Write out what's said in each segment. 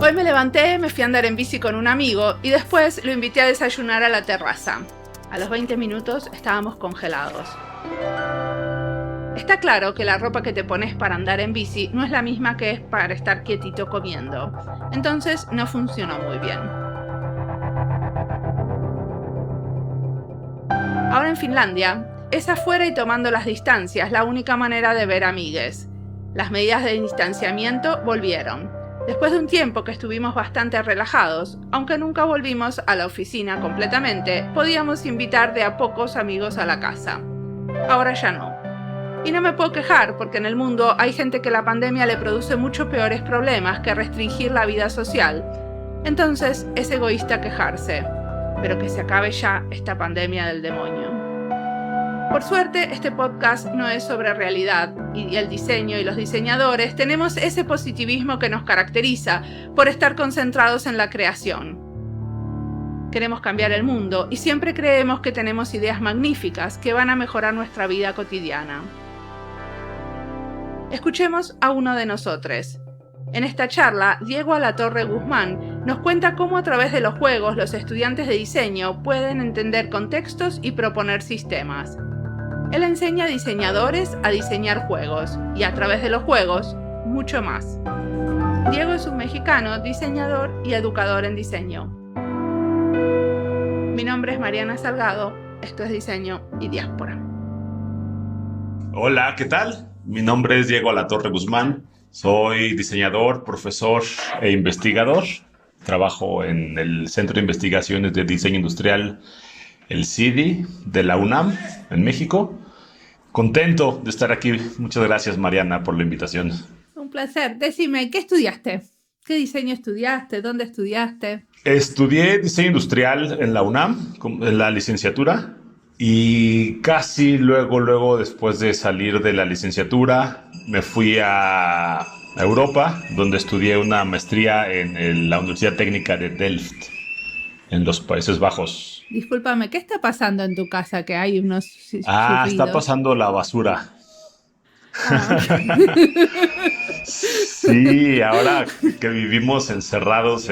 Hoy me levanté, me fui a andar en bici con un amigo y después lo invité a desayunar a la terraza. A los 20 minutos estábamos congelados. Está claro que la ropa que te pones para andar en bici no es la misma que es para estar quietito comiendo. Entonces no funcionó muy bien. Ahora en Finlandia, es afuera y tomando las distancias la única manera de ver amigues. Las medidas de distanciamiento volvieron. Después de un tiempo que estuvimos bastante relajados, aunque nunca volvimos a la oficina completamente, podíamos invitar de a pocos amigos a la casa. Ahora ya no. Y no me puedo quejar porque en el mundo hay gente que la pandemia le produce mucho peores problemas que restringir la vida social. Entonces es egoísta quejarse. Pero que se acabe ya esta pandemia del demonio. Por suerte, este podcast no es sobre realidad y el diseño y los diseñadores tenemos ese positivismo que nos caracteriza por estar concentrados en la creación. Queremos cambiar el mundo y siempre creemos que tenemos ideas magníficas que van a mejorar nuestra vida cotidiana. Escuchemos a uno de nosotros. En esta charla, Diego Alatorre Guzmán nos cuenta cómo a través de los juegos los estudiantes de diseño pueden entender contextos y proponer sistemas. Él enseña a diseñadores a diseñar juegos y a través de los juegos, mucho más. Diego es un mexicano, diseñador y educador en diseño. Mi nombre es Mariana Salgado, esto es Diseño y Diáspora. Hola, ¿qué tal? Mi nombre es Diego Alatorre Guzmán. Soy diseñador, profesor e investigador. Trabajo en el Centro de Investigaciones de Diseño Industrial, el CIDI, de la UNAM, en México. Contento de estar aquí. Muchas gracias, Mariana, por la invitación. Un placer. Decime, ¿qué estudiaste? ¿Qué diseño estudiaste? ¿Dónde estudiaste? Estudié diseño industrial en la UNAM, en la licenciatura. Y casi luego, después de salir de la licenciatura, me fui a Europa, donde estudié una maestría en la Universidad Técnica de Delft, en los Países Bajos. Discúlpame, ¿qué está pasando en tu casa? Que hay unos Está pasando la basura. Okay. Sí, ahora que vivimos encerrados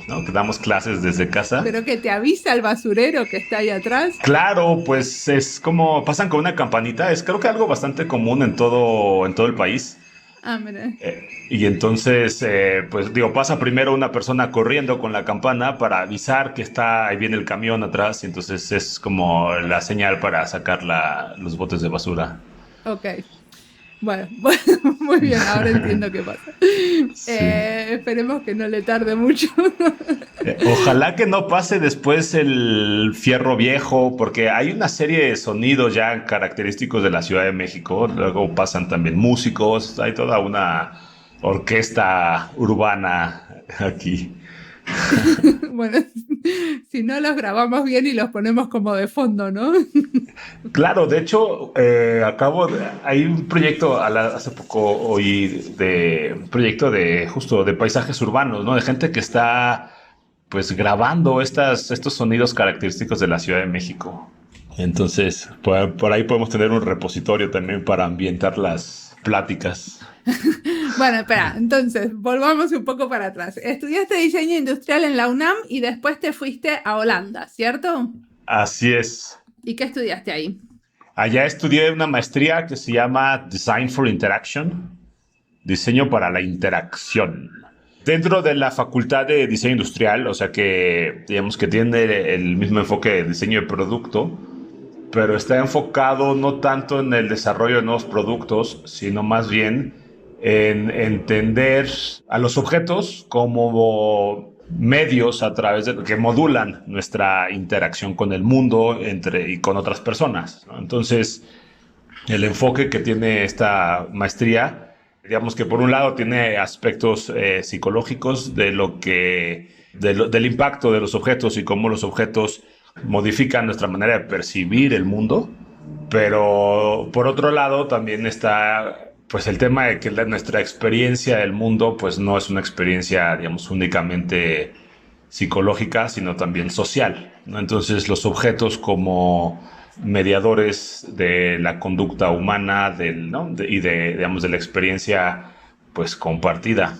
¿no? Que damos clases desde casa. ¿Pero que te avisa el basurero que está ahí atrás? Claro, pues es como, pasan con una campanita, creo que algo bastante común en todo el país. Mira. Y entonces, pasa primero una persona corriendo con la campana para avisar que ahí viene el camión atrás, y entonces es como la señal para sacar los botes de basura. Ok. Bueno, muy bien, ahora entiendo qué pasa. Sí. Esperemos que no le tarde mucho. Ojalá que no pase después el fierro viejo, porque hay una serie de sonidos ya característicos de la Ciudad de México. Luego pasan también músicos, hay toda una orquesta urbana aquí. Bueno, si no los grabamos bien y los ponemos como de fondo, ¿no? Claro, de hecho, hay un proyecto, hace poco oí un proyecto justo de paisajes urbanos, ¿no? De gente que está pues grabando estos sonidos característicos de la Ciudad de México. Entonces, por ahí podemos tener un repositorio también para ambientar las pláticas. Bueno, espera, entonces, volvamos un poco para atrás. Estudiaste diseño industrial en la UNAM y después te fuiste a Holanda, ¿cierto? Así es. ¿Y qué estudiaste ahí? Allá estudié una maestría que se llama Design for Interaction, diseño para la interacción. Dentro de la Facultad de Diseño Industrial, o sea que digamos que tiene el mismo enfoque de diseño de producto, pero está enfocado no tanto en el desarrollo de nuevos productos, sino más bien en entender a los objetos como medios a través de que modulan nuestra interacción con el mundo y con otras personas, ¿no? Entonces, el enfoque que tiene esta maestría, digamos que por un lado tiene aspectos psicológicos del impacto de los objetos y cómo los objetos modifican nuestra manera de percibir el mundo, pero por otro lado también está pues el tema de que nuestra experiencia del mundo pues no es una experiencia, digamos, únicamente psicológica, sino también social, ¿no? Entonces los objetos como mediadores de la conducta humana, digamos, de la experiencia pues compartida.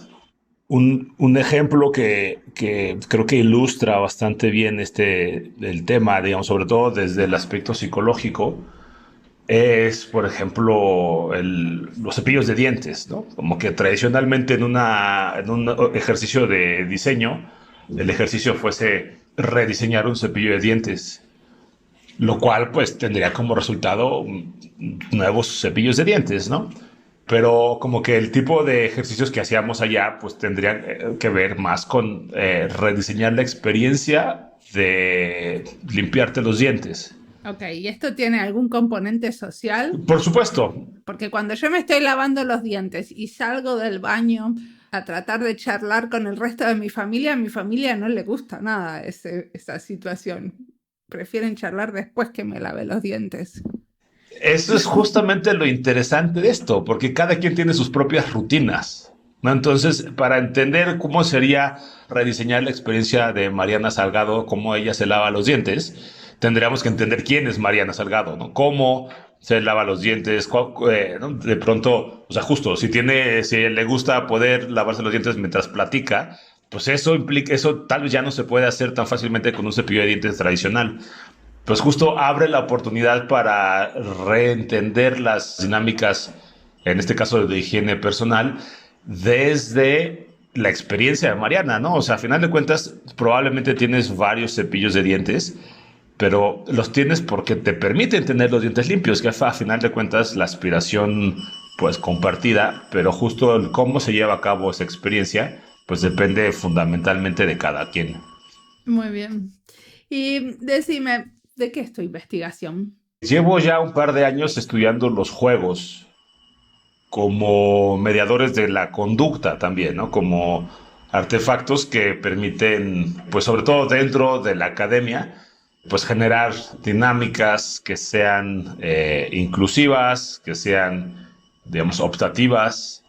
Un ejemplo que creo que ilustra bastante bien el tema, digamos, sobre todo desde el aspecto psicológico, es, por ejemplo, los cepillos de dientes, ¿no? Como que tradicionalmente en un ejercicio de diseño, el ejercicio fuese rediseñar un cepillo de dientes, lo cual pues tendría como resultado nuevos cepillos de dientes, ¿no? Pero como que el tipo de ejercicios que hacíamos allá pues tendrían que ver más con rediseñar la experiencia de limpiarte los dientes. Ok, ¿y esto tiene algún componente social? Por supuesto. Porque cuando yo me estoy lavando los dientes y salgo del baño a tratar de charlar con el resto de mi familia, a mi familia no le gusta nada esa situación. Prefieren charlar después que me lave los dientes. Eso es justamente lo interesante de esto, porque cada quien tiene sus propias rutinas, ¿no? Entonces, para entender cómo sería rediseñar la experiencia de Mariana Salgado, cómo ella se lava los dientes, tendríamos que entender quién es Mariana Salgado, ¿no? Cómo se lava los dientes, ¿no? De pronto, o sea, justo, si le gusta poder lavarse los dientes mientras platica, pues eso implica, eso tal vez ya no se puede hacer tan fácilmente con un cepillo de dientes tradicional. Pues justo abre la oportunidad para reentender las dinámicas, en este caso de higiene personal, desde la experiencia de Mariana, ¿no? O sea, a final de cuentas, probablemente tienes varios cepillos de dientes, pero los tienes porque te permiten tener los dientes limpios, que a final de cuentas la aspiración, pues compartida, pero justo el cómo se lleva a cabo esa experiencia, pues depende fundamentalmente de cada quien. Muy bien. Y decime, ¿de qué es tu investigación? Llevo ya un par de años estudiando los juegos como mediadores de la conducta también, ¿no? Como artefactos que permiten, pues sobre todo dentro de la academia, pues generar dinámicas que sean inclusivas, que sean, digamos, optativas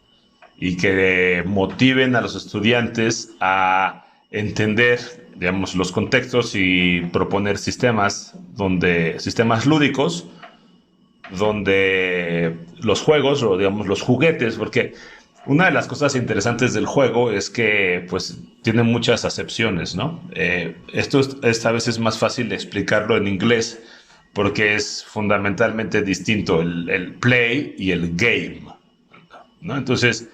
y que motiven a los estudiantes a entender, digamos, los contextos y proponer sistemas lúdicos donde los juegos o digamos los juguetes, porque una de las cosas interesantes del juego es que pues tiene muchas acepciones, ¿no? Esta vez es más fácil explicarlo en inglés porque es fundamentalmente distinto el play y el game, ¿no? Entonces,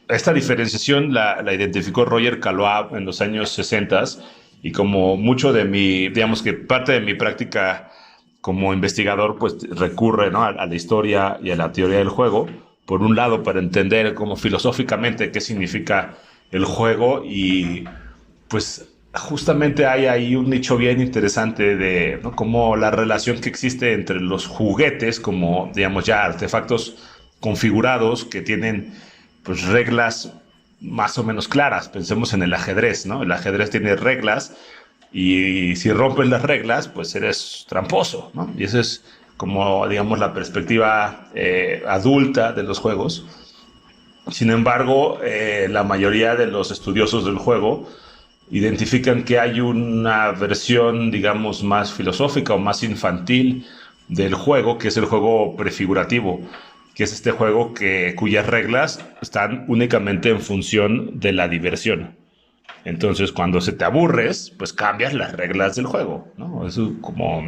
esta diferenciación la identificó Roger Caillois en los años 60 y como mucho de digamos que parte de mi práctica como investigador, pues recurre, ¿no? a la historia y a la teoría del juego, por un lado, para entender como filosóficamente qué significa el juego y pues justamente hay ahí un nicho bien interesante de, ¿no? Como la relación que existe entre los juguetes, como digamos ya artefactos configurados que tienen pues reglas más o menos claras. Pensemos en el ajedrez, ¿no? El ajedrez tiene reglas y si rompes las reglas, pues eres tramposo, ¿no? Y esa es como, digamos, la perspectiva adulta de los juegos. Sin embargo, la mayoría de los estudiosos del juego identifican que hay una versión, digamos, más filosófica o más infantil del juego, que es el juego prefigurativo, que es este juego cuyas reglas están únicamente en función de la diversión. Entonces, cuando se te aburres, pues cambias las reglas del juego, ¿no? Eso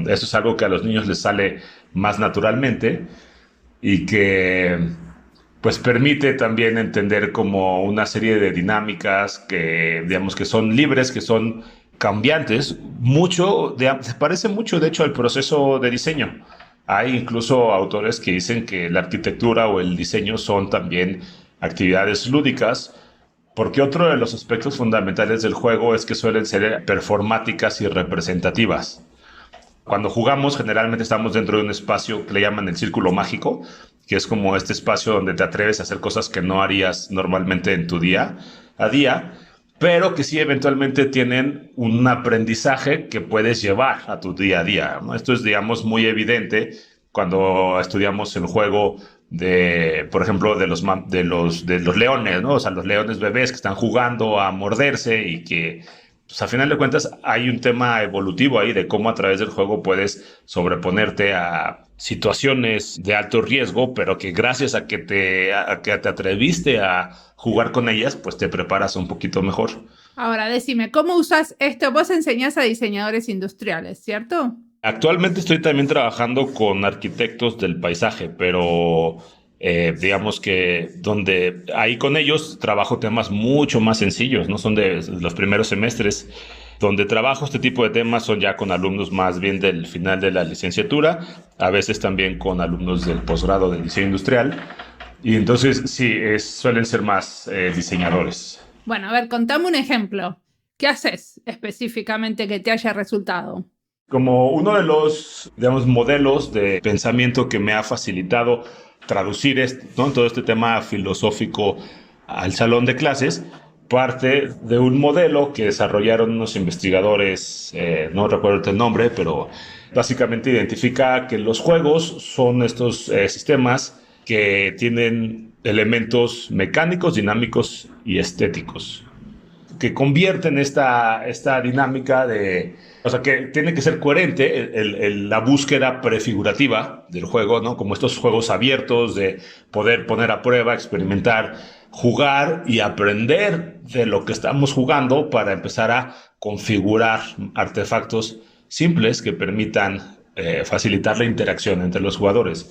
es algo que a los niños les sale más naturalmente y que pues permite también entender como una serie de dinámicas que, digamos, que son libres, que son cambiantes. Se parece mucho, de hecho, al proceso de diseño. Hay incluso autores que dicen que la arquitectura o el diseño son también actividades lúdicas, porque otro de los aspectos fundamentales del juego es que suelen ser performáticas y representativas. Cuando jugamos, generalmente estamos dentro de un espacio que le llaman el círculo mágico, que es como este espacio donde te atreves a hacer cosas que no harías normalmente en tu día a día, pero que sí eventualmente tienen un aprendizaje que puedes llevar a tu día a día, ¿no? Esto es, digamos, muy evidente cuando estudiamos el juego por ejemplo, de los leones, ¿no? O sea, los leones bebés que están jugando a morderse y que, pues, a final de cuentas, hay un tema evolutivo ahí de cómo a través del juego puedes sobreponerte a situaciones de alto riesgo, pero que gracias a que te atreviste a jugar con ellas, pues te preparas un poquito mejor. Ahora, decime, ¿cómo usas esto? Vos enseñás a diseñadores industriales, ¿cierto? Actualmente estoy también trabajando con arquitectos del paisaje, pero digamos que donde ahí con ellos trabajo temas mucho más sencillos, no son de los primeros semestres. Donde trabajo este tipo de temas son ya con alumnos más bien del final de la licenciatura, a veces también con alumnos del posgrado de diseño industrial. Y entonces sí, suelen ser más diseñadores. Bueno, a ver, contame un ejemplo. ¿Qué haces específicamente que te haya resultado? Como uno de los, digamos, modelos de pensamiento que me ha facilitado traducir ¿no? todo este tema filosófico al salón de clases, parte de un modelo que desarrollaron unos investigadores, no recuerdo el nombre, pero básicamente identifica que los juegos son estos sistemas que tienen elementos mecánicos, dinámicos y estéticos, que convierten esta dinámica de... O sea, que tiene que ser coherente la búsqueda prefigurativa del juego, ¿no? Como estos juegos abiertos de poder poner a prueba, experimentar, jugar y aprender de lo que estamos jugando para empezar a configurar artefactos simples que permitan facilitar la interacción entre los jugadores.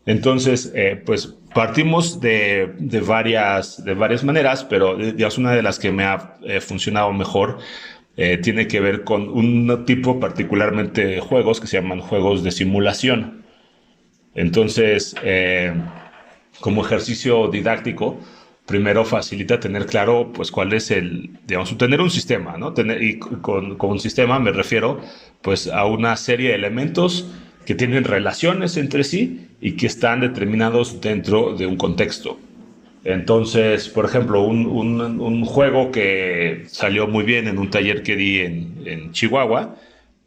Entonces, pues partimos de varias maneras, pero digamos, una de las que me ha funcionado mejor tiene que ver con un tipo particularmente de juegos que se llaman juegos de simulación. Entonces, como ejercicio didáctico, primero facilita tener claro, pues, cuál es tener un sistema, ¿no? Y con un sistema me refiero, pues, a una serie de elementos que tienen relaciones entre sí y que están determinados dentro de un contexto. Entonces, por ejemplo, un juego que salió muy bien en un taller que di en Chihuahua,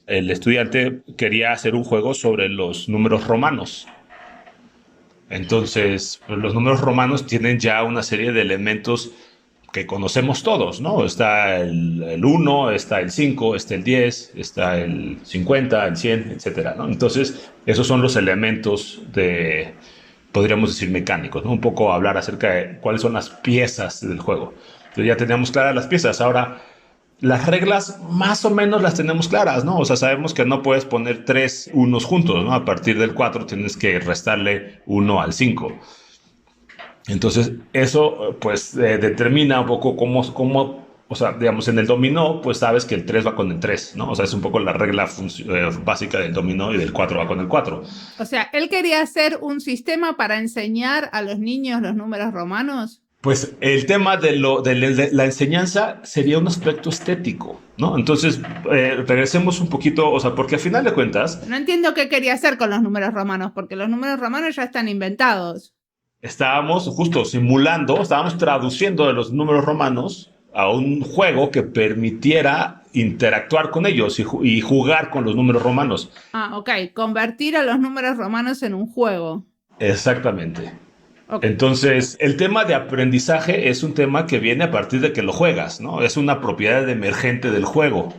el estudiante quería hacer un juego sobre los números romanos. Entonces, los números romanos tienen ya una serie de elementos que conocemos todos, ¿no? Está el 1, está el 5, está el 10, está el 50, el 100, etcétera, ¿no? Entonces, esos son los elementos podríamos decir mecánicos, ¿no? Un poco hablar acerca de cuáles son las piezas del juego. Entonces ya teníamos claras las piezas. Ahora, las reglas más o menos las tenemos claras, ¿no? O sea, sabemos que no puedes poner 3 unos juntos, ¿no? A partir del 4 tienes que restarle 1 al 5. Entonces, eso, pues, determina un poco cómo, o sea, digamos, en el dominó, pues sabes que el 3 va con el 3, ¿no? O sea, es un poco la regla básica del dominó y del 4 va con el 4. O sea, él quería hacer un sistema para enseñar a los niños los números romanos. Pues el tema de la enseñanza sería un aspecto estético, ¿no? Entonces, regresemos un poquito, o sea, porque al final de cuentas... No entiendo qué quería hacer con los números romanos, porque los números romanos ya están inventados. Estábamos justo simulando, estábamos traduciendo de los números romanos a un juego que permitiera interactuar con ellos y jugar con los números romanos. Ah, ok. Convertir a los números romanos en un juego. Exactamente. Okay. Entonces, el tema de aprendizaje es un tema que viene a partir de que lo juegas, ¿no? Es una propiedad emergente del juego.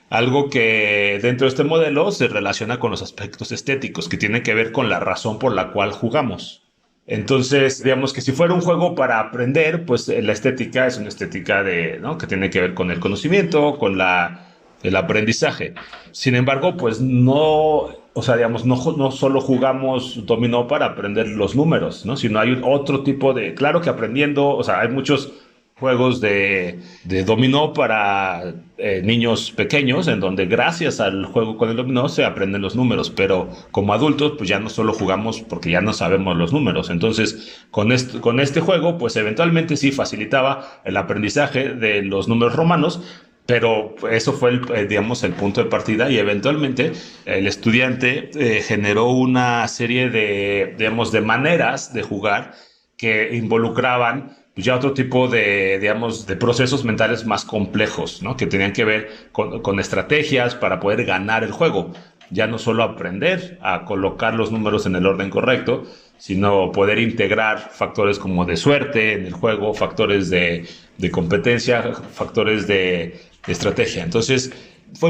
Algo que dentro de este modelo se relaciona con los aspectos estéticos, que tienen que ver con la razón por la cual jugamos. Entonces, digamos que si fuera un juego para aprender, pues la estética es una estética ¿no? que tiene que ver con el conocimiento, con el aprendizaje. Sin embargo, pues no, o sea, digamos, no solo jugamos dominó para aprender los números, ¿no? Sino hay otro tipo claro que aprendiendo, o sea, hay muchos juegos de dominó para niños pequeños, en donde gracias al juego con el dominó se aprenden los números, pero como adultos pues ya no solo jugamos porque ya no sabemos los números. Entonces con este juego pues eventualmente sí facilitaba el aprendizaje de los números romanos, pero eso fue digamos el punto de partida, y eventualmente el estudiante generó una serie digamos, de maneras de jugar que involucraban ya otro tipo digamos, de procesos mentales más complejos, ¿no? Que tenían que ver con estrategias para poder ganar el juego. Ya no solo aprender a colocar los números en el orden correcto, sino poder integrar factores como de suerte en el juego, factores de competencia, factores de estrategia. Entonces,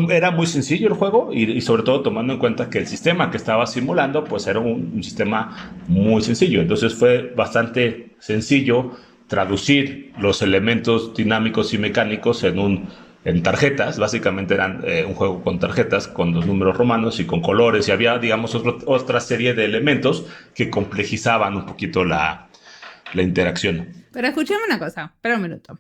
era muy sencillo el juego y sobre todo tomando en cuenta que el sistema que estaba simulando pues era un sistema muy sencillo. Entonces fue bastante sencillo traducir los elementos dinámicos y mecánicos en tarjetas. Básicamente eran un juego con tarjetas, con los números romanos y con colores, y había, digamos, otra serie de elementos que complejizaban un poquito la interacción. Pero escuchame una cosa, espera un minuto.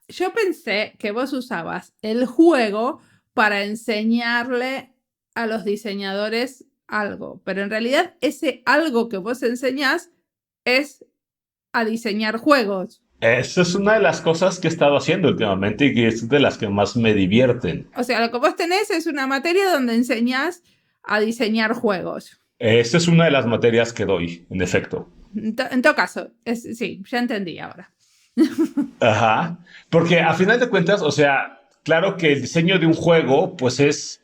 Yo pensé que vos usabas el juego para enseñarle a los diseñadores algo, pero en realidad ese algo que vos enseñás es a diseñar juegos. Esa es una de las cosas que he estado haciendo últimamente y que es de las que más me divierten. O sea, lo que vos tenés es una materia donde enseñás a diseñar juegos. Esa es una de las materias que doy, en efecto. En todo caso, sí, ya entendí ahora. Ajá. Porque a final de cuentas, o sea, claro que el diseño de un juego, pues es,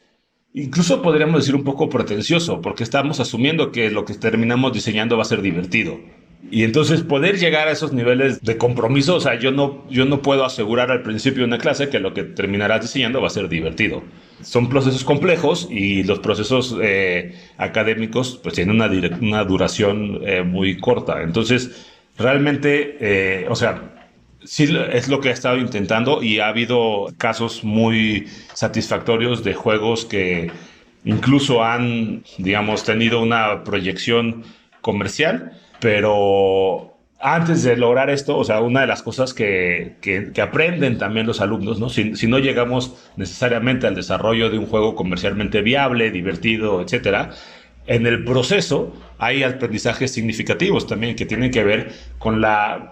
incluso podríamos decir un poco pretencioso, porque estamos asumiendo que lo que terminamos diseñando va a ser divertido. Y entonces poder llegar a esos niveles de compromiso, o sea, yo no puedo asegurar al principio de una clase que lo que terminarás diseñando va a ser divertido. Son procesos complejos y los procesos académicos pues tienen una duración muy corta. Entonces, realmente, o sea, sí es lo que he estado intentando y ha habido casos muy satisfactorios de juegos que incluso han, digamos, tenido una proyección comercial. Pero antes de lograr esto, o sea, una de las cosas que aprenden también los alumnos, ¿no? Si no llegamos necesariamente al desarrollo de un juego comercialmente viable, divertido, etcétera, en el proceso hay aprendizajes significativos también que tienen que ver con la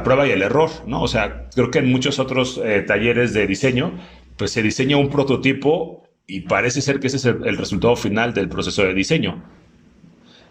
prueba y el error, ¿no? O sea, creo que en muchos otros talleres de diseño, pues se diseña un prototipo y parece ser que ese es el resultado final del proceso de diseño.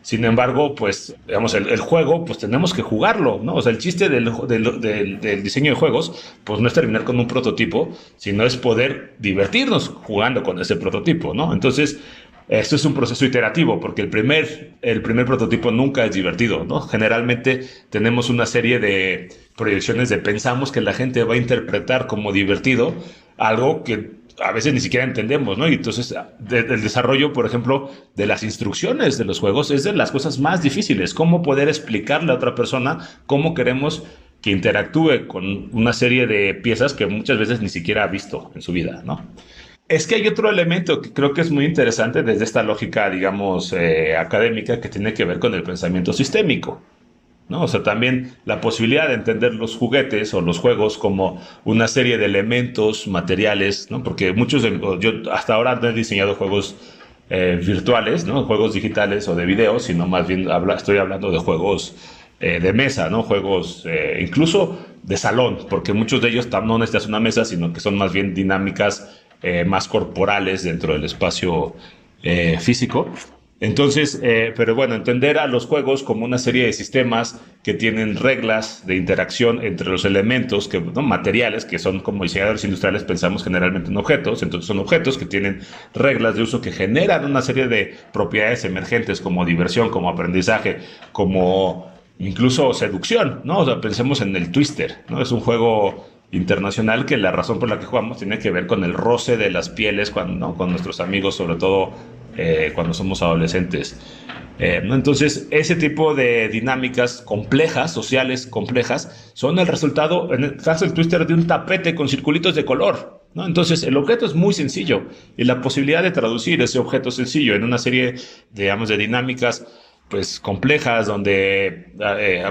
Sin embargo, pues, digamos, el juego, pues tenemos que jugarlo, ¿no? O sea, el chiste del diseño de juegos, pues no es terminar con un prototipo, sino es poder divertirnos jugando con ese prototipo, ¿no? Entonces, esto es un proceso iterativo, porque el primer prototipo nunca es divertido, ¿no? Generalmente tenemos una serie de proyecciones de pensamos que la gente va a interpretar como divertido algo que a veces ni siquiera entendemos, ¿no? Y entonces el desarrollo, por ejemplo, de las instrucciones de los juegos es de las cosas más difíciles. Cómo poder explicarle a otra persona cómo queremos que interactúe con una serie de piezas que muchas veces ni siquiera ha visto en su vida, ¿no? Es que hay otro elemento que creo que es muy interesante desde esta lógica, digamos, académica que tiene que ver con el pensamiento sistémico, ¿no? O sea, también la posibilidad de entender los juguetes o los juegos como una serie de elementos materiales, ¿no? Porque yo hasta ahora no he diseñado juegos virtuales, ¿no? Juegos digitales o de video, sino más bien estoy hablando de juegos de mesa, ¿no? Juegos incluso de salón, porque muchos de ellos no necesitas una mesa, sino que son más bien dinámicas más corporales dentro del espacio físico. Entonces, pero bueno, entender a los juegos como una serie de sistemas que tienen reglas de interacción entre los elementos, ¿no? Materiales, que son como diseñadores industriales pensamos generalmente en objetos, entonces son objetos que tienen reglas de uso que generan una serie de propiedades emergentes como diversión, como aprendizaje, como incluso seducción, ¿no? O sea, pensemos en el Twister, ¿no? Es un juego internacional que la razón por la que jugamos tiene que ver con el roce de las pieles ¿no? Con nuestros amigos, sobre todo cuando somos adolescentes. ¿No? Entonces, ese tipo de dinámicas complejas, sociales complejas, son el resultado, en el caso del Twister, de un tapete con circulitos de color, ¿no? Entonces, el objeto es muy sencillo y la posibilidad de traducir ese objeto sencillo en una serie, digamos, de dinámicas pues complejas, donde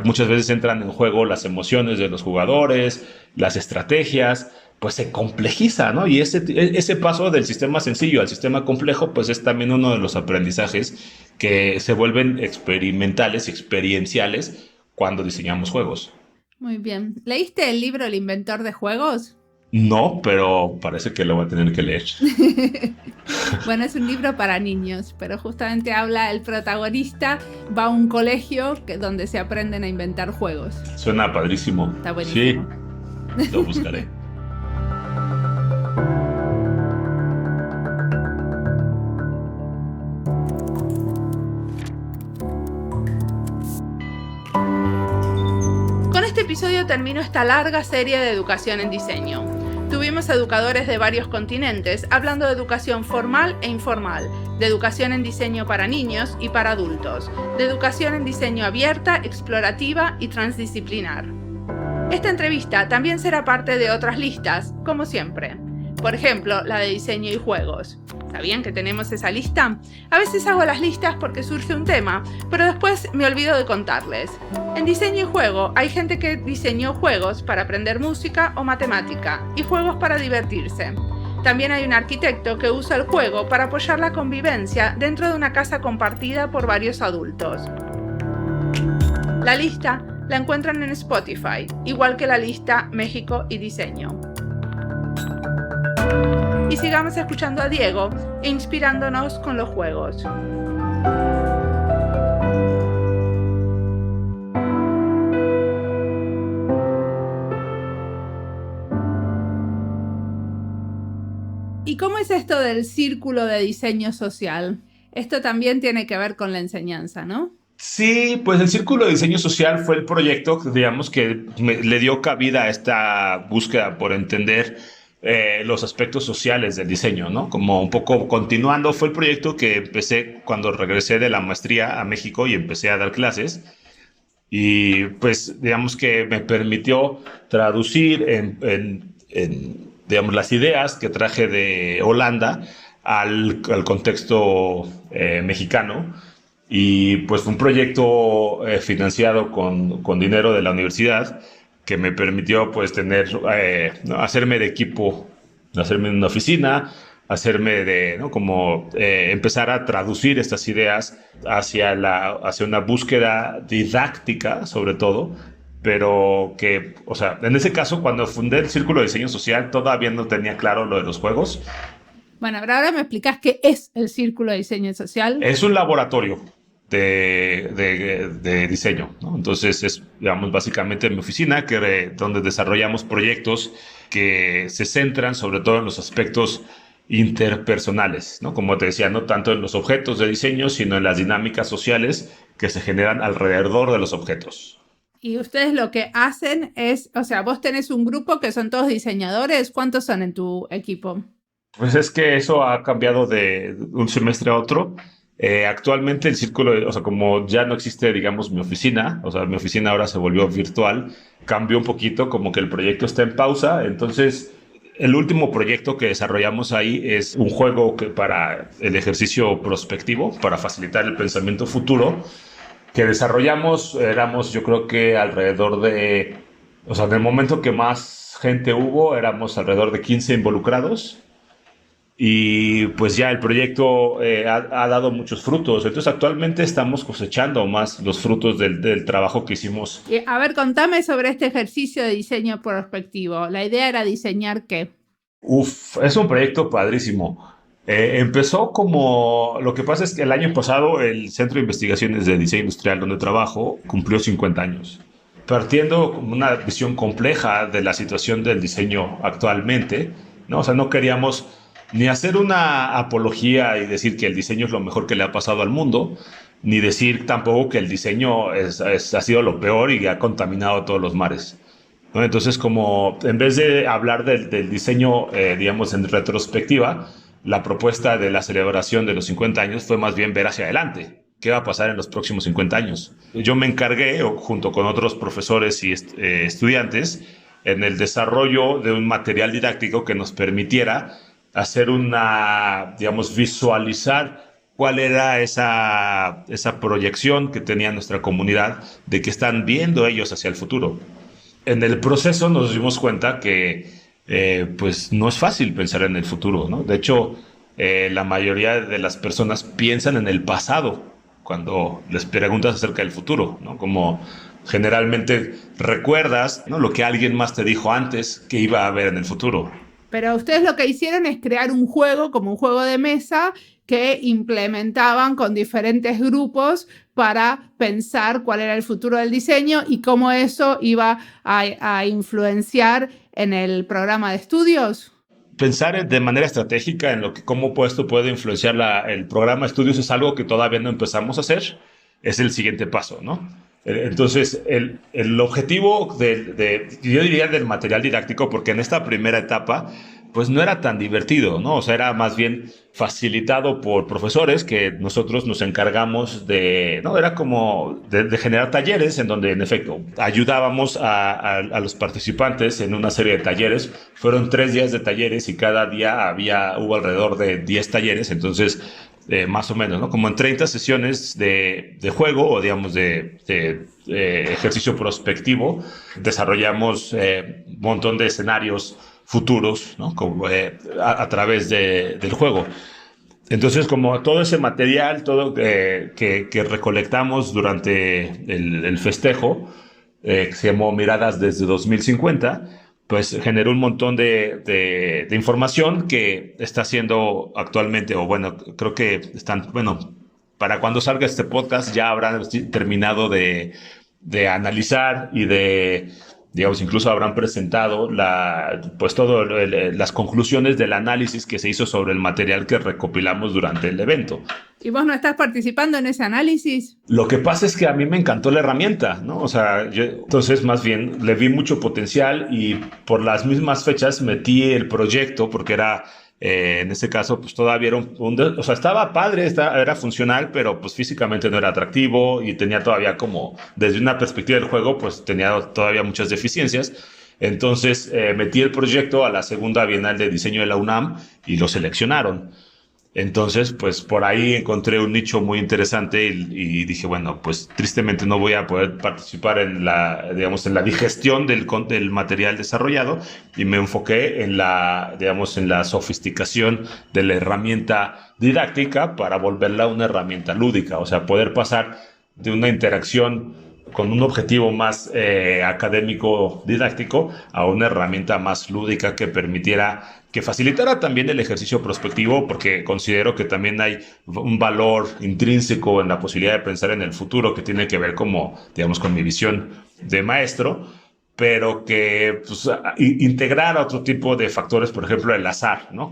muchas veces entran en juego las emociones de los jugadores, las estrategias, pues se complejiza, ¿no? Y ese paso del sistema sencillo al sistema complejo, pues es también uno de los aprendizajes que se vuelven experimentales y experienciales cuando diseñamos juegos. Muy bien. ¿Leíste el libro El inventor de juegos? No, pero parece que lo voy a tener que leer. Bueno, es un libro para niños, pero justamente el protagonista va a un colegio donde se aprenden a inventar juegos. Suena padrísimo. Está buenísimo. Sí, lo buscaré. Con este episodio termino esta larga serie de educación en diseño. Tuvimos educadores de varios continentes hablando de educación formal e informal, de educación en diseño para niños y para adultos, de educación en diseño abierta, explorativa y transdisciplinar. Esta entrevista también será parte de otras listas, como siempre. Por ejemplo, la de diseño y juegos. ¿Sabían que tenemos esa lista? A veces hago las listas porque surge un tema, pero después me olvido de contarles. En diseño y juego hay gente que diseñó juegos para aprender música o matemática y juegos para divertirse. También hay un arquitecto que usa el juego para apoyar la convivencia dentro de una casa compartida por varios adultos. La lista la encuentran en Spotify, igual que la lista México y Diseño. Y sigamos escuchando a Diego e inspirándonos con los juegos. ¿Y cómo es esto del círculo de diseño social? Esto también tiene que ver con la enseñanza, ¿no? Sí, pues el Círculo de Diseño Social fue el proyecto, digamos, que le dio cabida a esta búsqueda por entender los aspectos sociales del diseño, ¿no? Como un poco continuando, fue el proyecto que empecé cuando regresé de la maestría a México y empecé a dar clases. Y pues digamos que me permitió traducir digamos, las ideas que traje de Holanda al contexto mexicano. Y pues fue un proyecto financiado con dinero de la universidad que me permitió pues tener, hacerme de equipo, hacerme en una oficina, hacerme de, ¿no? Como empezar a traducir estas ideas hacia una búsqueda didáctica, sobre todo, pero que, o sea, en ese caso, cuando fundé el Círculo de Diseño Social, todavía no tenía claro lo de los juegos. Bueno, ahora me explicás qué es el Círculo de Diseño Social. Es un laboratorio de diseño, ¿no? Entonces es, digamos, básicamente mi oficina donde desarrollamos proyectos que se centran sobre todo en los aspectos interpersonales, ¿no? Como te decía, no tanto en los objetos de diseño, sino en las dinámicas sociales que se generan alrededor de los objetos. Y ustedes lo que hacen es, o sea, vos tenés un grupo que son todos diseñadores. ¿Cuántos son en tu equipo? Pues es que eso ha cambiado de un semestre a otro. Actualmente el círculo, o sea, como ya no existe, digamos, mi oficina, o sea, mi oficina ahora se volvió virtual, cambió un poquito, como que el proyecto está en pausa. Entonces, el último proyecto que desarrollamos ahí es un juego para el ejercicio prospectivo, para facilitar el pensamiento futuro, que desarrollamos, éramos yo creo que alrededor de, o sea, en el momento que más gente hubo, éramos alrededor de 15 involucrados. Y pues ya el proyecto ha dado muchos frutos. Entonces actualmente estamos cosechando más los frutos del trabajo que hicimos. A ver, contame sobre este ejercicio de diseño prospectivo. La idea era diseñar ¿qué? Es un proyecto padrísimo. Empezó como... Lo que pasa es que el año pasado el Centro de Investigaciones de Diseño Industrial donde trabajo cumplió 50 años. Partiendo con una visión compleja de la situación del diseño actualmente, ¿no? O sea, no queríamos ni hacer una apología y decir que el diseño es lo mejor que le ha pasado al mundo, ni decir tampoco que el diseño ha sido lo peor y ha contaminado todos los mares, ¿no? Entonces, como en vez de hablar del diseño, digamos, en retrospectiva, la propuesta de la celebración de los 50 años fue más bien ver hacia adelante. ¿Qué va a pasar en los próximos 50 años? Yo me encargué, junto con otros profesores y estudiantes, en el desarrollo de un material didáctico que nos permitiera hacer digamos, visualizar cuál era esa proyección que tenía nuestra comunidad de que están viendo ellos hacia el futuro. En el proceso nos dimos cuenta que pues no es fácil pensar en el futuro, ¿no? De hecho, la mayoría de las personas piensan en el pasado cuando les preguntas acerca del futuro, ¿no? Como generalmente recuerdas, ¿no?, lo que alguien más te dijo antes que iba a haber en el futuro. Pero ustedes lo que hicieron es crear un juego, como un juego de mesa, que implementaban con diferentes grupos para pensar cuál era el futuro del diseño y cómo eso iba a influenciar en el programa de estudios. Pensar de manera estratégica en cómo esto puede influenciar el programa de estudios es algo que todavía no empezamos a hacer. Es el siguiente paso, ¿no? Entonces, el objetivo yo diría del material didáctico, porque en esta primera etapa, pues no era tan divertido, ¿no? O sea, era más bien facilitado por profesores que nosotros nos encargamos ¿no? Era como de generar talleres en donde, en efecto, ayudábamos a los participantes en una serie de talleres. Fueron 3 días de talleres y cada día hubo alrededor de 10 talleres, entonces más o menos, ¿no? Como en 30 sesiones de juego o digamos de ejercicio prospectivo, desarrollamos un montón de escenarios futuros, ¿no? Como, a través del juego. Entonces, como todo ese material, todo que recolectamos durante el festejo, que se llamó Miradas desde 2050, pues generó un montón de información que está siendo actualmente, o bueno, creo que están, bueno, para cuando salga este podcast ya habrán terminado de analizar y digamos, incluso habrán presentado pues todo las conclusiones del análisis que se hizo sobre el material que recopilamos durante el evento. ¿Y vos no estás participando en ese análisis? Lo que pasa es que a mí me encantó la herramienta, ¿no? O sea, entonces más bien le vi mucho potencial y por las mismas fechas metí el proyecto porque era, en este caso, pues todavía era o sea, estaba padre, era funcional, pero pues físicamente no era atractivo y tenía todavía como, desde una perspectiva del juego, pues tenía todavía muchas deficiencias. Entonces metí el proyecto a la segunda Bienal de Diseño de la UNAM y lo seleccionaron. Entonces, pues por ahí encontré un nicho muy interesante y dije, bueno, pues tristemente no voy a poder participar en la digestión del material desarrollado y me enfoqué en la sofisticación de la herramienta didáctica para volverla una herramienta lúdica, o sea, poder pasar de una interacción con un objetivo más académico didáctico a una herramienta más lúdica que facilitara también el ejercicio prospectivo, porque considero que también hay un valor intrínseco en la posibilidad de pensar en el futuro que tiene que ver como, digamos, con mi visión de maestro, pero que pues, integrar a otro tipo de factores, por ejemplo, el azar, ¿no?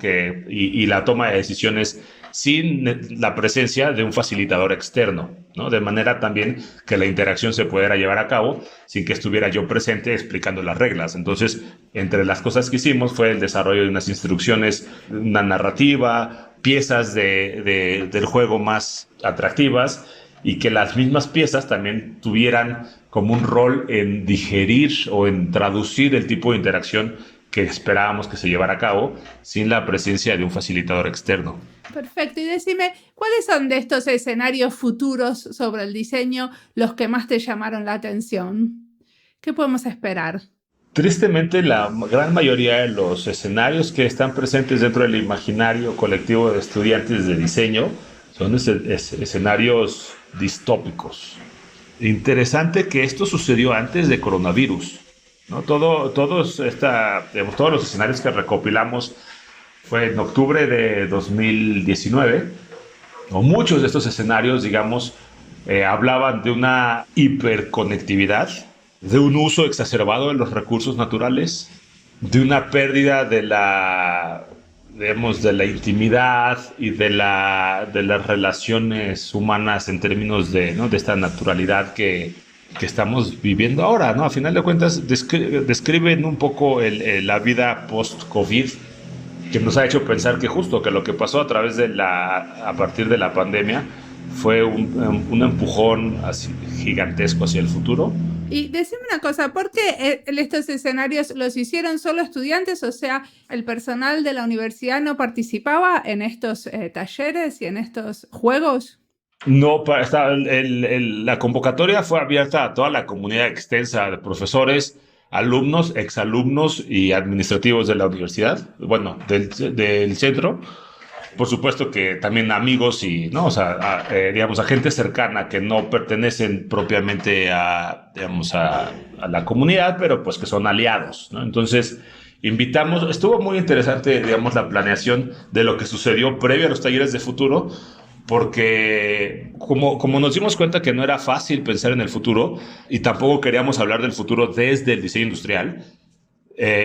Y la toma de decisiones sin la presencia de un facilitador externo, ¿no? De manera también que la interacción se pudiera llevar a cabo sin que estuviera yo presente explicando las reglas. Entonces, entre las cosas que hicimos fue el desarrollo de unas instrucciones, una narrativa, piezas del juego más atractivas y que las mismas piezas también tuvieran como un rol en digerir o en traducir el tipo de interacción que esperábamos que se llevara a cabo sin la presencia de un facilitador externo. Perfecto. Y decime, ¿cuáles son de estos escenarios futuros sobre el diseño los que más te llamaron la atención? ¿Qué podemos esperar? Tristemente, la gran mayoría de los escenarios que están presentes dentro del imaginario colectivo de estudiantes de diseño son escenarios distópicos. Interesante que esto sucedió antes de coronavirus, ¿no? Todos los escenarios que recopilamos fue en octubre de 2019, o muchos de estos escenarios, digamos, hablaban de una hiperconectividad, de un uso exacerbado de los recursos naturales, de una pérdida de la intimidad y de las relaciones humanas en términos de esta naturalidad que estamos viviendo ahora, ¿no? A final de cuentas, describen un poco la vida post-COVID, que nos ha hecho pensar que justo que lo que pasó a partir de la pandemia fue un empujón así gigantesco hacia el futuro. Y decime una cosa, ¿por qué estos escenarios los hicieron solo estudiantes? O sea, ¿el personal de la universidad no participaba en estos talleres y en estos juegos? No, la convocatoria fue abierta a toda la comunidad extensa de profesores, alumnos, exalumnos y administrativos de la universidad, bueno, del centro. Por supuesto que también amigos y, ¿no? O sea, digamos, a gente cercana que no pertenecen propiamente a la comunidad, pero pues que son aliados, ¿no? Entonces, estuvo muy interesante, digamos, la planeación de lo que sucedió previo a los talleres de futuro, porque como nos dimos cuenta que no era fácil pensar en el futuro y tampoco queríamos hablar del futuro desde el diseño industrial,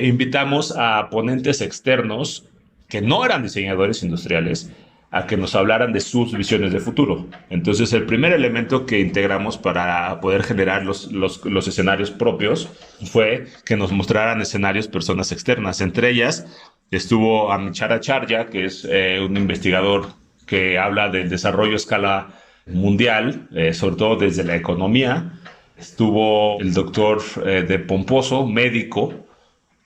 invitamos a ponentes externos que no eran diseñadores industriales a que nos hablaran de sus visiones de futuro. Entonces, el primer elemento que integramos para poder generar los escenarios propios fue que nos mostraran escenarios personas externas. Entre ellas estuvo Amichara Acharya, que es un investigador que habla del desarrollo a escala mundial, sobre todo desde la economía. Estuvo el doctor de Pomposo, médico,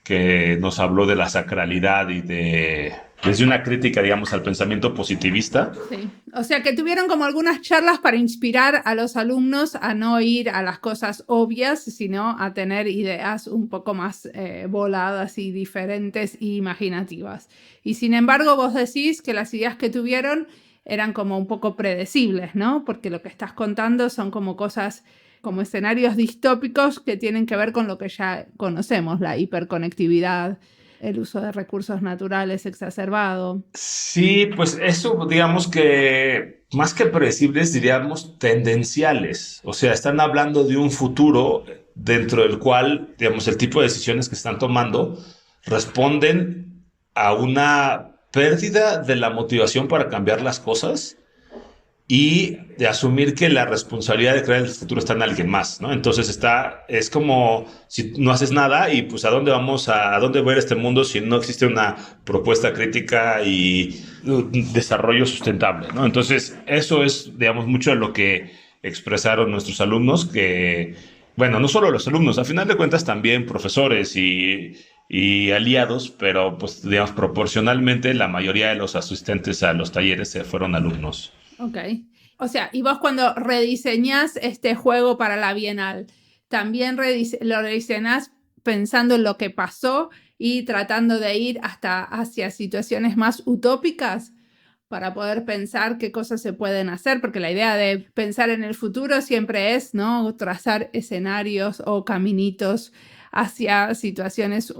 que nos habló de la sacralidad y desde una crítica, digamos, al pensamiento positivista. Sí. O sea, que tuvieron como algunas charlas para inspirar a los alumnos a no ir a las cosas obvias, sino a tener ideas un poco más voladas y diferentes e imaginativas. Y sin embargo, vos decís que las ideas que tuvieron eran como un poco predecibles, ¿no? Porque lo que estás contando son como cosas, como escenarios distópicos que tienen que ver con lo que ya conocemos, la hiperconectividad, el uso de recursos naturales exacerbado. Sí, pues eso, digamos que más que predecibles, diríamos tendenciales. O sea, están hablando de un futuro dentro del cual, digamos, el tipo de decisiones que están tomando responden a una pérdida de la motivación para cambiar las cosas y de asumir que la responsabilidad de crear el futuro está en alguien más, ¿no? Entonces es como si no haces nada y pues a dónde va a ir este mundo si no existe una propuesta crítica y un desarrollo sustentable, ¿no? Entonces eso es, digamos, mucho de lo que expresaron nuestros alumnos, que, bueno, no solo los alumnos, a final de cuentas también profesores y aliados, pero pues digamos proporcionalmente la mayoría de los asistentes a los talleres fueron alumnos. Ok. O sea, y vos cuando rediseñás este juego para la Bienal, ¿también lo rediseñás pensando en lo que pasó y tratando de ir hacia situaciones más utópicas para poder pensar qué cosas se pueden hacer? Porque la idea de pensar en el futuro siempre es, ¿no?, trazar escenarios o caminitos hacia situaciones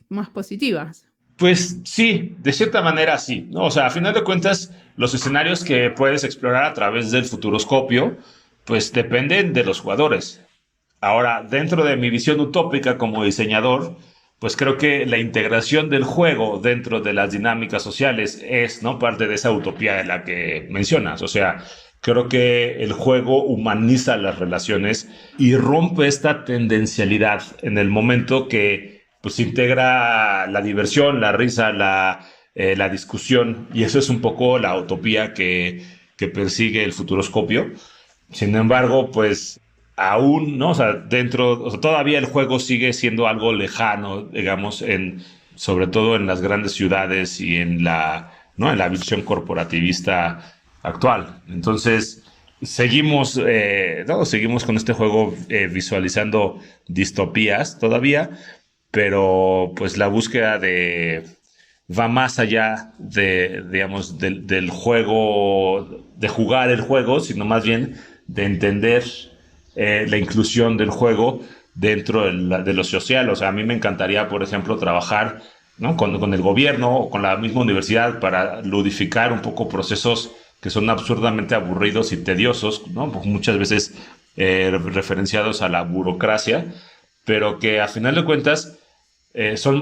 más positivas. Pues sí, de cierta manera sí, ¿no? O sea, a final de cuentas, los escenarios que puedes explorar a través del futuroscopio, pues dependen de los jugadores. Ahora, dentro de mi visión utópica como diseñador, pues creo que la integración del juego dentro de las dinámicas sociales es, ¿no?, parte de esa utopía de la que mencionas. O sea, creo que el juego humaniza las relaciones y rompe esta tendencialidad en el momento que pues integra la diversión, la risa, la discusión, y eso es un poco la utopía que persigue el futuroscopio. Sin embargo, pues aún, ¿no? O sea, o sea, todavía el juego sigue siendo algo lejano, digamos, sobre todo en las grandes ciudades y ¿no?, en la visión corporativista actual. Entonces, seguimos, ¿no?, seguimos con este juego visualizando distopías todavía, pero pues la búsqueda va más allá digamos, del juego, de jugar el juego, sino más bien de entender la inclusión del juego dentro de lo social. O sea, a mí me encantaría, por ejemplo, trabajar, ¿no?, con el gobierno o con la misma universidad para ludificar un poco procesos que son absurdamente aburridos y tediosos, ¿no?, pues muchas veces referenciados a la burocracia, pero que a final de cuentas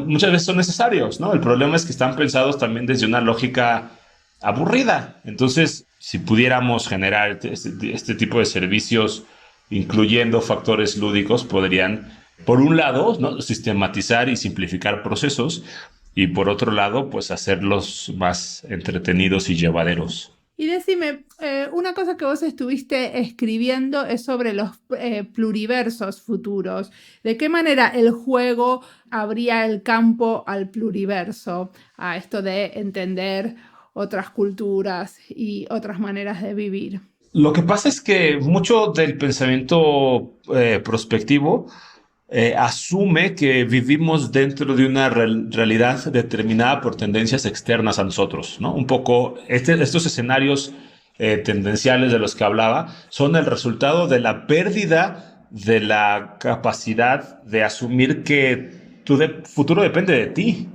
muchas veces son necesarios, ¿no? El problema es que están pensados también desde una lógica aburrida. Entonces, si pudiéramos generar este tipo de servicios, incluyendo factores lúdicos, podrían, por un lado, ¿no?, sistematizar y simplificar procesos, y por otro lado, pues hacerlos más entretenidos y llevaderos. Y decime, una cosa que vos estuviste escribiendo es sobre los pluriversos futuros. ¿De qué manera el juego abría el campo al pluriverso, a esto de entender otras culturas y otras maneras de vivir? Lo que pasa es que mucho del pensamiento prospectivo asume que vivimos dentro de una realidad determinada por tendencias externas a nosotros, ¿no? Un poco estos escenarios tendenciales de los que hablaba son el resultado de la pérdida de la capacidad de asumir que tu futuro depende de ti.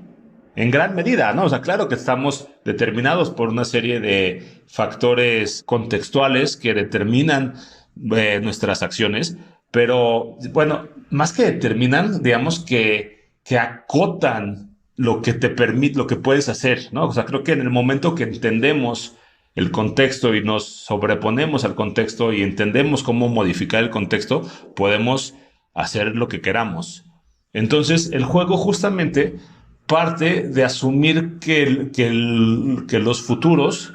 En gran medida, ¿no? O sea, claro que estamos determinados por una serie de factores contextuales que determinan nuestras acciones, pero, bueno, más que determinan, digamos que acotan lo que te permite, lo que puedes hacer, ¿no? O sea, creo que en el momento que entendemos el contexto y nos sobreponemos al contexto y entendemos cómo modificar el contexto, podemos hacer lo que queramos. Entonces, el juego justamente parte de asumir que los futuros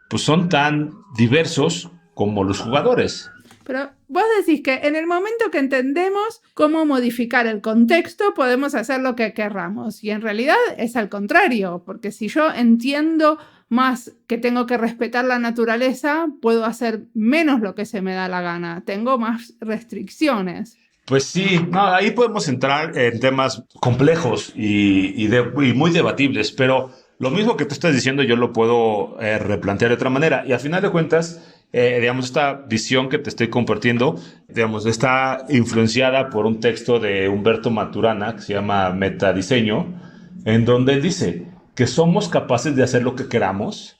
pues, son tan diversos como los jugadores. Pero vos decís que en el momento que entendemos cómo modificar el contexto, podemos hacer lo que querramos. Y en realidad es al contrario, porque si yo entiendo más que tengo que respetar la naturaleza, puedo hacer menos lo que se me da la gana. Tengo más restricciones. Pues sí, no, ahí podemos entrar en temas complejos y muy debatibles, pero lo mismo que tú estás diciendo yo lo puedo replantear de otra manera. Y al final de cuentas, digamos, esta visión que te estoy compartiendo, digamos, está influenciada por un texto de Humberto Maturana que se llama Metadiseño, en donde él dice que somos capaces de hacer lo que queramos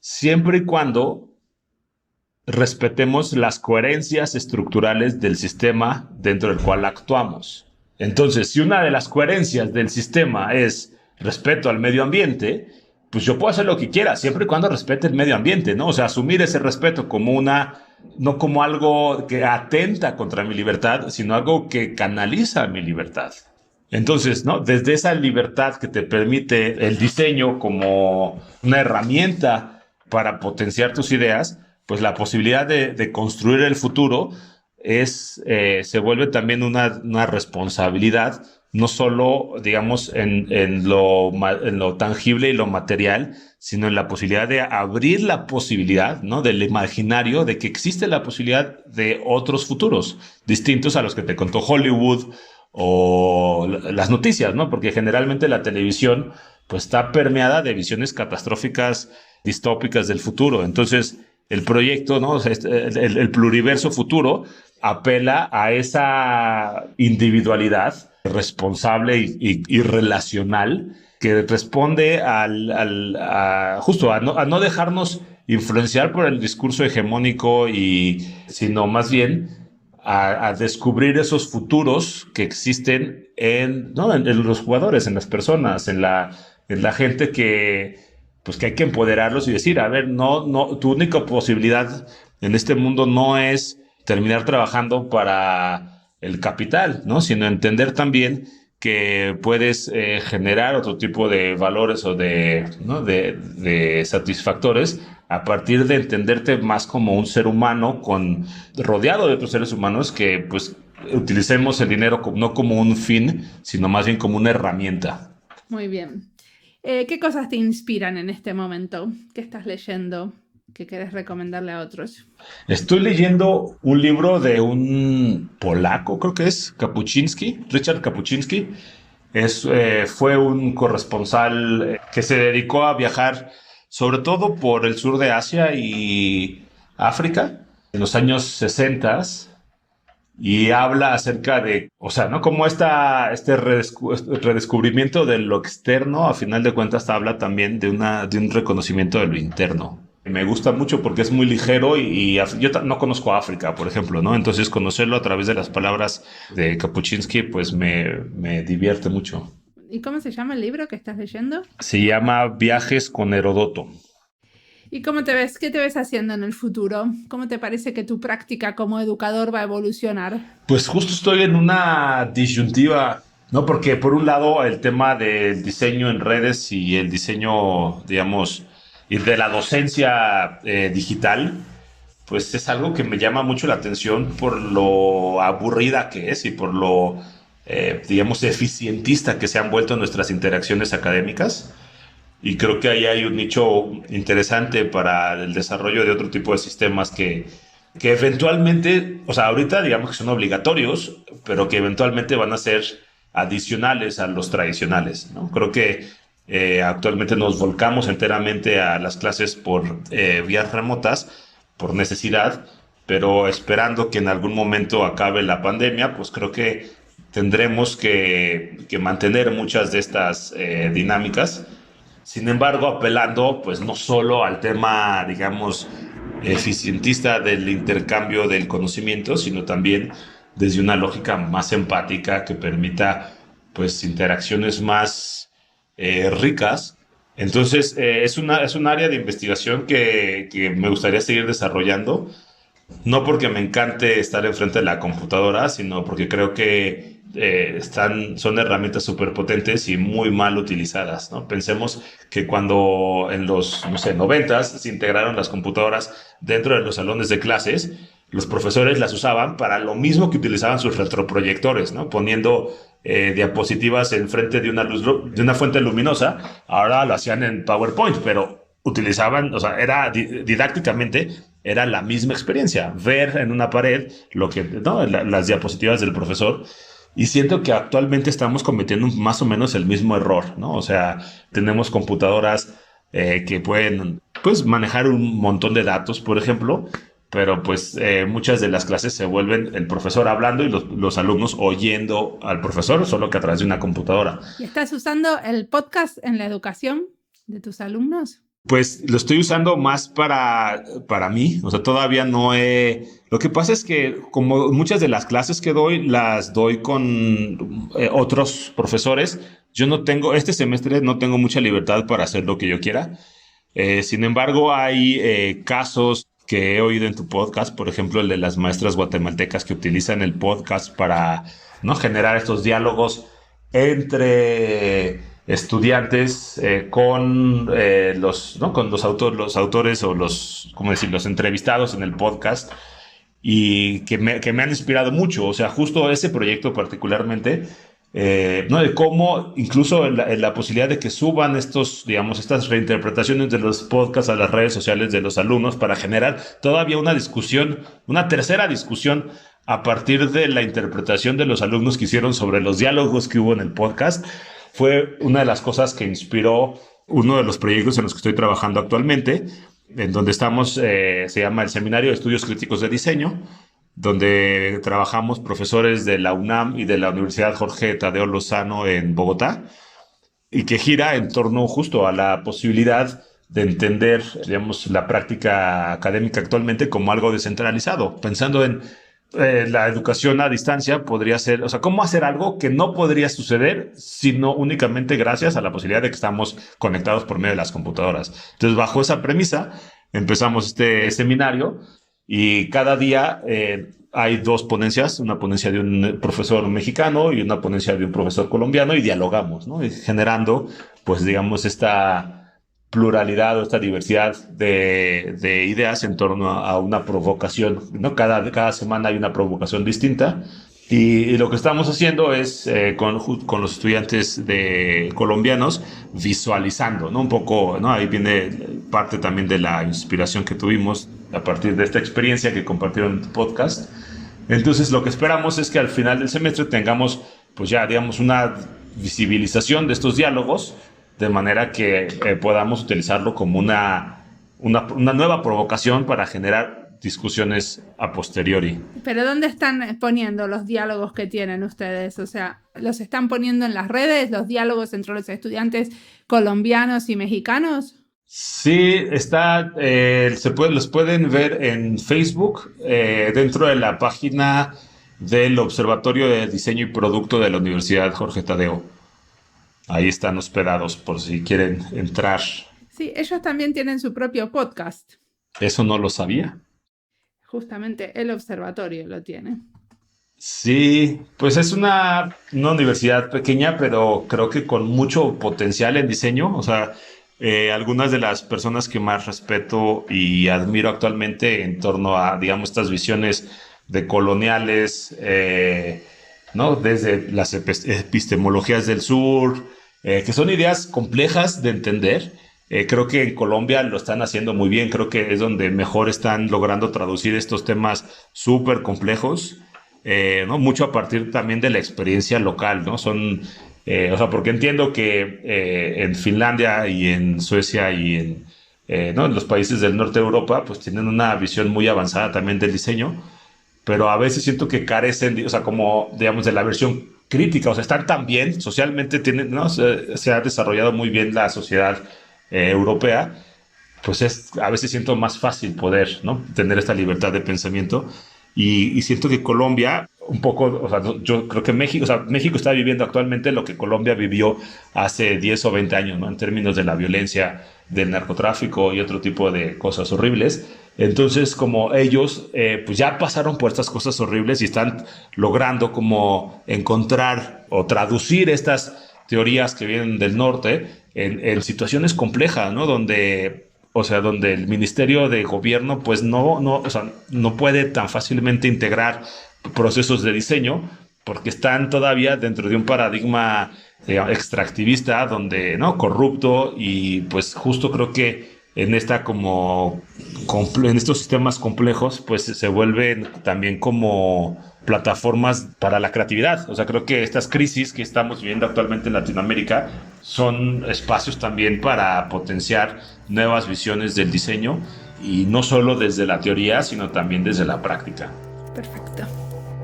siempre y cuando respetemos las coherencias estructurales del sistema dentro del cual actuamos. Entonces, si una de las coherencias del sistema es respeto al medio ambiente, pues yo puedo hacer lo que quiera, siempre y cuando respete el medio ambiente, ¿no? O sea, asumir ese respeto como no como algo que atenta contra mi libertad, sino algo que canaliza mi libertad. Entonces, ¿no? Desde esa libertad que te permite el diseño como una herramienta para potenciar tus ideas, pues la posibilidad de construir el futuro se vuelve también una responsabilidad, no solo, digamos, en lo tangible y lo material, sino en la posibilidad de abrir la posibilidad, ¿no? Del imaginario de que existe la posibilidad de otros futuros distintos a los que te contó Hollywood o las noticias, ¿no? Porque generalmente la televisión pues está permeada de visiones catastróficas, distópicas del futuro. Entonces, el proyecto, ¿no? O sea, el pluriverso futuro apela a esa individualidad responsable y relacional que responde justo a no dejarnos influenciar por el discurso hegemónico sino más bien a descubrir esos futuros que existen en los jugadores, en las personas, en la gente que hay que empoderarlos y decir, a ver, tu única posibilidad en este mundo no es terminar trabajando para el capital, ¿no? Sino entender también que puedes generar otro tipo de valores o de satisfactores a partir de entenderte más como un ser humano rodeado de otros seres humanos que pues utilicemos el dinero no como un fin, sino más bien como una herramienta. Muy bien. ¿Qué cosas te inspiran en este momento? ¿Qué estás leyendo? ¿Qué quieres recomendarle a otros? Estoy leyendo un libro de un polaco, creo que es Kapuczynski, Richard Kapuczynski. Fue un corresponsal que se dedicó a viajar sobre todo por el sur de Asia y África en los años 60 y habla acerca de, o sea, ¿no? Como este redescubrimiento de lo externo, a final de cuentas habla también de un reconocimiento de lo interno. Me gusta mucho porque es muy ligero y yo no conozco África, por ejemplo, ¿no? Entonces conocerlo a través de las palabras de Kapuczynski pues me divierte mucho. ¿Y cómo se llama el libro que estás leyendo? Se llama Viajes con Heródoto. ¿Y cómo te ves? ¿Qué te ves haciendo en el futuro? ¿Cómo te parece que tu práctica como educador va a evolucionar? Pues justo estoy en una disyuntiva, ¿no? Porque por un lado el tema del diseño en redes y el diseño, digamos, y de la docencia digital, pues es algo que me llama mucho la atención por lo aburrida que es y por lo, digamos, eficientista que se han vuelto nuestras interacciones académicas. Y creo que ahí hay un nicho interesante para el desarrollo de otro tipo de sistemas que eventualmente, o sea, ahorita digamos que son obligatorios, pero que eventualmente van a ser adicionales a los tradicionales, ¿no? Creo que actualmente nos volcamos enteramente a las clases por vías remotas, por necesidad, pero esperando que en algún momento acabe la pandemia, pues creo que tendremos que mantener muchas de estas dinámicas. Sin embargo, apelando pues no solo al tema, digamos, eficientista del intercambio del conocimiento, sino también desde una lógica más empática que permita pues interacciones más ricas. Entonces, es un área de investigación que me gustaría seguir desarrollando. No porque me encante estar enfrente de la computadora, sino porque creo que son herramientas súper potentes y muy mal utilizadas, ¿no? Pensemos que cuando en los, no sé, 90s se integraron las computadoras dentro de los salones de clases, los profesores las usaban para lo mismo que utilizaban sus retroproyectores, ¿no? Poniendo diapositivas enfrente de de una fuente luminosa. Ahora lo hacían en PowerPoint, pero utilizaban, o sea, didácticamente era la misma experiencia, ver en una pared lo que, ¿no? Las diapositivas del profesor. Y siento que actualmente estamos cometiendo más o menos el mismo error, ¿no? O sea, tenemos computadoras que pueden, pues, manejar un montón de datos, por ejemplo, pero pues muchas de las clases se vuelven el profesor hablando y los alumnos oyendo al profesor, solo que a través de una computadora. ¿Y estás usando el podcast en la educación de tus alumnos? Pues lo estoy usando más para mí, o sea, todavía no he... Lo que pasa es que como muchas de las clases que doy, las doy con otros profesores, yo no tengo, este semestre no tengo mucha libertad para hacer lo que yo quiera. Sin embargo, hay casos que he oído en tu podcast, por ejemplo, el de las maestras guatemaltecas que utilizan el podcast para, ¿no?, generar estos diálogos entre estudiantes ¿no?, con los autores o ¿cómo decir?, los entrevistados en el podcast, y que me han inspirado mucho. O sea, justo ese proyecto particularmente, ¿no?, de cómo incluso en la posibilidad de que suban estas reinterpretaciones de los podcasts a las redes sociales de los alumnos para generar todavía una discusión, una tercera discusión a partir de la interpretación de los alumnos que hicieron sobre los diálogos que hubo en el podcast. Fue una de las cosas que inspiró uno de los proyectos en los que estoy trabajando actualmente, en donde estamos, se llama el Seminario de Estudios Críticos de Diseño, donde trabajamos profesores de la UNAM y de la Universidad Jorge Tadeo Lozano en Bogotá, y que gira en torno justo a la posibilidad de entender, digamos, la práctica académica actualmente como algo descentralizado, pensando en la educación a distancia podría ser, o sea, cómo hacer algo que no podría suceder sino únicamente gracias a la posibilidad de que estamos conectados por medio de las computadoras. Entonces, bajo esa premisa, empezamos este seminario, y cada día hay dos ponencias, una ponencia de un profesor mexicano y una ponencia de un profesor colombiano, y dialogamos, ¿no?, y generando, pues, digamos, esta pluralidad o esta diversidad de ideas en torno a una provocación, ¿no? Cada semana hay una provocación distinta, y lo que estamos haciendo es con los estudiantes colombianos, visualizando, ¿no?, un poco, ¿no? Ahí viene parte también de la inspiración que tuvimos a partir de esta experiencia que compartieron en tu podcast. Entonces, lo que esperamos es que al final del semestre tengamos, pues ya, digamos, una visibilización de estos diálogos, de manera que podamos utilizarlo como una nueva provocación para generar discusiones a posteriori. ¿Pero dónde están poniendo los diálogos que tienen ustedes? O sea, ¿los están poniendo en las redes, los diálogos entre los estudiantes colombianos y mexicanos? Sí, los pueden ver en Facebook, dentro de la página del Observatorio de Diseño y Producto de la Universidad Jorge Tadeo. Ahí están hospedados por si quieren entrar. Sí, ellos también tienen su propio podcast. Eso no lo sabía. Justamente el observatorio lo tiene. Sí, pues es una universidad pequeña, pero creo que con mucho potencial en diseño. O sea, algunas de las personas que más respeto y admiro actualmente en torno a, digamos, estas visiones de coloniales, ¿no?, desde las epistemologías del sur, que son ideas complejas de entender. Creo que en Colombia lo están haciendo muy bien. Creo que es donde mejor están logrando traducir estos temas súper complejos, ¿no?, mucho a partir también de la experiencia local, ¿no? O sea, porque entiendo que en Finlandia y en Suecia y ¿no?, en los países del norte de Europa, pues tienen una visión muy avanzada también del diseño, pero a veces siento que carecen, o sea, como, digamos, de la versión crítica. O sea, están tan bien, socialmente ¿no?, se ha desarrollado muy bien la sociedad europea, pues a veces siento más fácil poder, ¿no?, tener esta libertad de pensamiento, y siento que Colombia, un poco, o sea, yo creo que México está viviendo actualmente lo que Colombia vivió hace 10 o 20 años, ¿no? En términos de la violencia, del narcotráfico y otro tipo de cosas horribles. Entonces, como ellos pues ya pasaron por estas cosas horribles y están logrando como encontrar o traducir estas teorías que vienen del norte en situaciones complejas, ¿no? Donde el Ministerio de Gobierno pues no puede tan fácilmente integrar procesos de diseño porque están todavía dentro de un paradigma extractivista donde, ¿no? Corrupto, y pues justo creo que en estos sistemas complejos pues se vuelven también como plataformas para la creatividad. O sea, creo que estas crisis que estamos viviendo actualmente en Latinoamérica son espacios también para potenciar nuevas visiones del diseño, y no solo desde la teoría, sino también desde la práctica. Perfecto.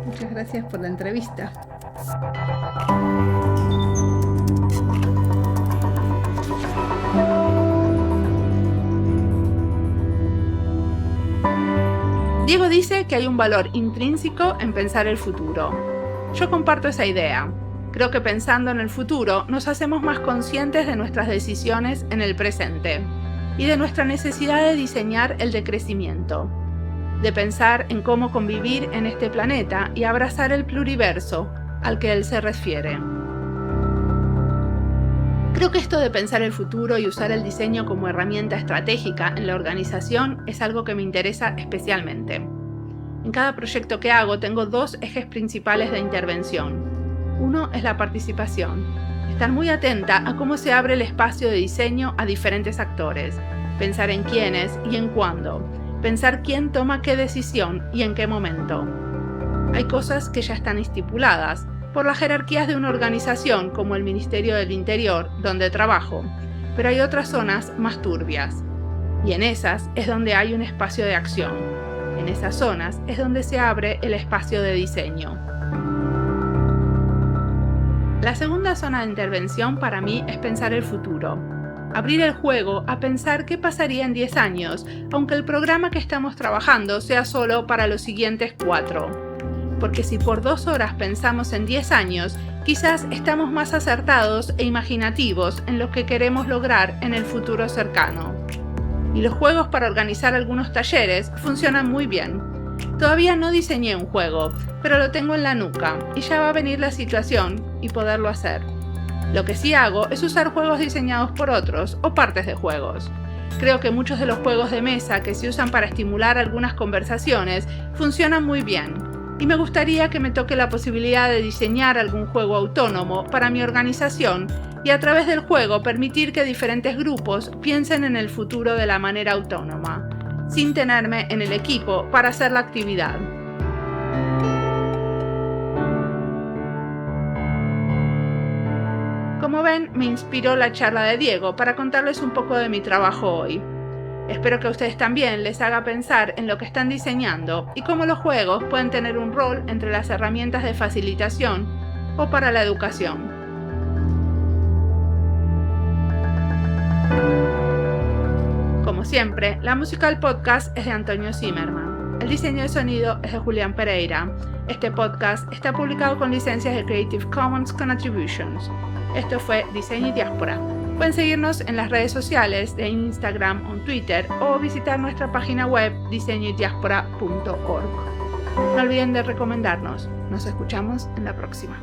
Muchas gracias por la entrevista. Diego dice que hay un valor intrínseco en pensar el futuro. Yo comparto esa idea. Creo que pensando en el futuro nos hacemos más conscientes de nuestras decisiones en el presente y de nuestra necesidad de diseñar el decrecimiento, de pensar en cómo convivir en este planeta y abrazar el pluriverso al que él se refiere. Creo que esto de pensar el futuro y usar el diseño como herramienta estratégica en la organización es algo que me interesa especialmente. En cada proyecto que hago tengo 2 ejes principales de intervención. Uno es la participación. Estar muy atenta a cómo se abre el espacio de diseño a diferentes actores. Pensar en quiénes y en cuándo. Pensar quién toma qué decisión y en qué momento. Hay cosas que ya están estipuladas por las jerarquías de una organización como el Ministerio del Interior, donde trabajo, pero hay otras zonas más turbias. Y en esas es donde hay un espacio de acción. En esas zonas es donde se abre el espacio de diseño. La segunda zona de intervención para mí es pensar el futuro. Abrir el juego a pensar qué pasaría en 10 años, aunque el programa que estamos trabajando sea solo para los siguientes 4. Porque si por 2 horas pensamos en 10 años, quizás estamos más acertados e imaginativos en lo que queremos lograr en el futuro cercano. Y los juegos para organizar algunos talleres funcionan muy bien. Todavía no diseñé un juego, pero lo tengo en la nuca y ya va a venir la situación y poderlo hacer. Lo que sí hago es usar juegos diseñados por otros o partes de juegos. Creo que muchos de los juegos de mesa que se usan para estimular algunas conversaciones funcionan muy bien. Y me gustaría que me toque la posibilidad de diseñar algún juego autónomo para mi organización y a través del juego permitir que diferentes grupos piensen en el futuro de la manera autónoma, sin tenerme en el equipo para hacer la actividad. Como ven, me inspiró la charla de Diego para contarles un poco de mi trabajo hoy. Espero que a ustedes también les haga pensar en lo que están diseñando y cómo los juegos pueden tener un rol entre las herramientas de facilitación o para la educación. Como siempre, la música del podcast es de Antonio Zimmerman. El diseño de sonido es de Julián Pereira. Este podcast está publicado con licencias de Creative Commons con Attributions. Esto fue Diseño y Diáspora. Pueden seguirnos en las redes sociales de Instagram o Twitter o visitar nuestra página web diseñoydiaspora.org. No olviden de recomendarnos. Nos escuchamos en la próxima.